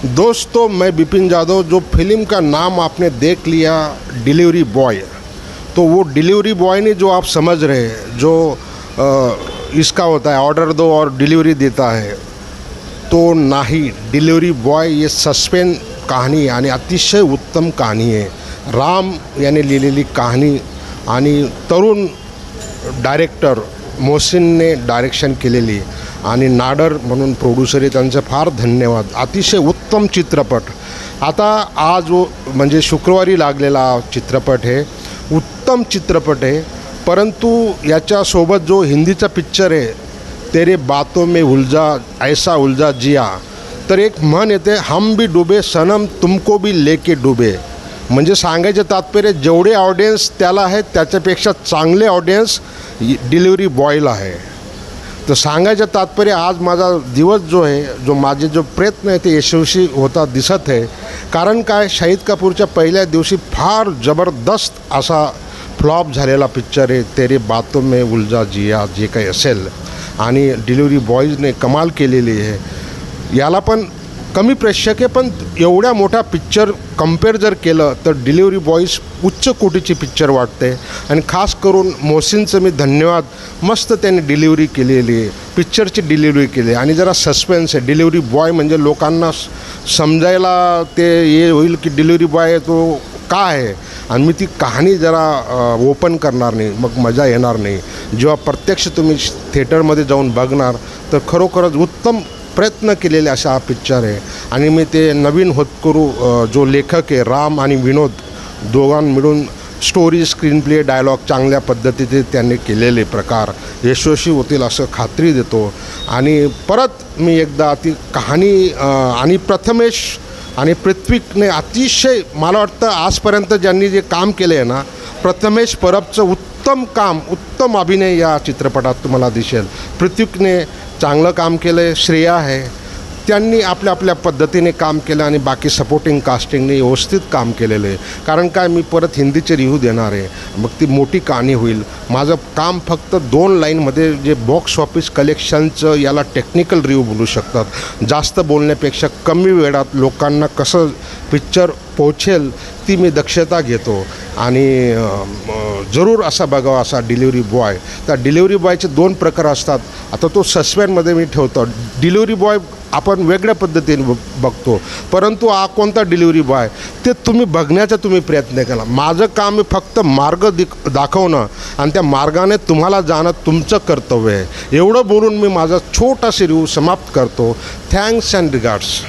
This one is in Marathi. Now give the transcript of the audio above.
दोस्तों, मैं बिपिन जादव। जो फिल्म का नाम आपने देख लिया डिलीवरी बॉय, तो वो डिलीवरी बॉय नहीं जो आप समझ रहे हैं, जो इसका होता है ऑर्डर दो और डिलीवरी देता है, तो नाही। डिलीवरी बॉय ये सस्पेन्स कहाणी आणि अतिशय उत्तम कहाणी आहे। राम याने लिहिलेली कहाणी आणि तरुण डायरेक्टर मोहसिनने डायरेक्शन केलेली आणि नाडर म्हणून प्रोड्यूसर आहे, त्यांचे फार धन्यवाद। अतिशय उत्तम चित्रपट। आता आज म्हणजे शुक्रवारी लागलेला चित्रपट आहे, उत्तम चित्रपट आहे। परंतु याच्यासोबत जो हिंदीचा पिक्चर आहे तेरे बातों में उलझा ऐसा उलझा जिया, तर एक म्हण येते, हम भी डुबे सनम तुमको भी लेके डुबे। म्हणजे सांगायचं तात्पर्य जेवढे ऑडियन्स त्याला आहे त्याच्यापेक्षा चांगले ऑडियन्स डिलिव्हरी बॉयला आहे। तर सांगायचं तात्पर्य आज माझा दिवस जो आहे, जो माझे जो प्रयत्न आहे ते यशस्वी होता दिसत आहे। कारण काय, शाहिद कपूरच्या पहिल्या दिवशी फार जबरदस्त असा फ्लॉप झालेला पिक्चर आहे तेरे बातों में उलझा जिया जे काही असेल, आणि डिलिव्हरी बॉयजने कमाल केलेली आहे। याला पण कमी प्रेक्षक आहे, पण एवढ्या मोठा पिक्चर कंपेअर जर केलं तर डिलिव्हरी बॉयज उच्च कोटीची पिक्चर वाटते। आणि खास करून मोहसिनचं मी धन्यवाद, मस्त त्यांनी डिलिव्हरी केलेली आहे, पिक्चरची डिलिव्हरी केली। आणि जरा सस्पेन्स आहे। डिलिव्हरी बॉय म्हणजे लोकांना समजायला ते हे होईल की डिलिव्हरी बॉय तो काय आहे, आणि मी ती कहाणी जरा ओपन करणार नाही, मग मजा येणार नाही। जेव्हा प्रत्यक्ष तुम्ही थिएटरमध्ये जाऊन बघणार तर खरोखरच उत्तम प्रयत्न केलेले असा हा पिक्चर आहे। आणि मी ते नवीन होतकरू जो लेखक आहे राम आणि विनोद दोघां मिळून स्टोरी, स्क्रीन प्ले, डायलॉग चांगल्या पद्धतीने त्यांनी केलेले प्रकार यशस्वी होतील असं खात्री देतो। आणि परत मी एकदा ती कहाणी आणि प्रथमेश आणि पृथ्वीकने अतिशय, मला वाटतं आजपर्यंत ज्यांनी जे काम केले आहे ना, प्रथमेश परबचं उत्तम काम, उत्तम अभिनय या चित्रपटात तुम्हाला दिसेल। पृथ्वीकने चांगलं काम केलं आहे, श्रेया आहे, त्यांनी आपल्या आपल्या पद्धतीने काम केलं, आणि बाकी सपोर्टिंग कास्टिंगने व्यवस्थित काम केलेलं आहे। कारण काय, मी परत हिंदीचे रिव्ह्यू देणार आहे, मग ती मोठी कहाणी होईल। माझं काम फक्त 2 लाईनमध्ये जे बॉक्स ऑफिस कलेक्शनचं, याला टेक्निकल रिव्ह्यू बोलू शकतात, जास्त बोलण्यापेक्षा कमी वेळात लोकांना कसं पिक्चर पोहोचेल ती मी दक्षता घेतो। आणि जरूर असा बघावा असा डिलिव्हरी बॉय। त्या डिलिव्हरी बॉयचे 2 प्रकार असतात। आता तो सस्पेन्समध्ये मी ठेवतो। डिलिव्हरी बॉय आपण वेगळ्या पद्धतीने बघतो, परंतु हा कोणता डिलिव्हरी बॉय ते तुम्ही बघण्याचा तुम्ही प्रयत्न केला। माझं काम आहे फक्त मार्ग दाखवणं, आणि त्या मार्गाने तुम्हाला जाणं तुमचं कर्तव्य आहे। एवढं बोलून मी माझा छोटासा रिव्ह्यू समाप्त करतो। Thanks and regards.